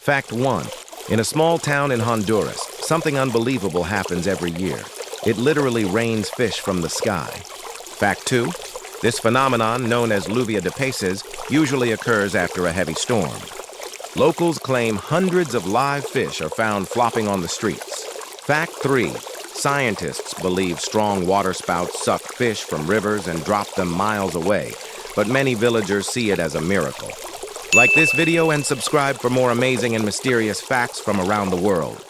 Fact 1. In a small town in Honduras, something unbelievable happens every year. It literally rains fish from the sky. Fact 2. This phenomenon, known as lluvia de peces, usually occurs after a heavy storm. Locals claim hundreds of live fish are found flopping on the streets. Fact 3. Scientists believe strong waterspouts suck fish from rivers and drop them miles away, but many villagers see it as a miracle. Like this video and subscribe for more amazing and mysterious facts from around the world.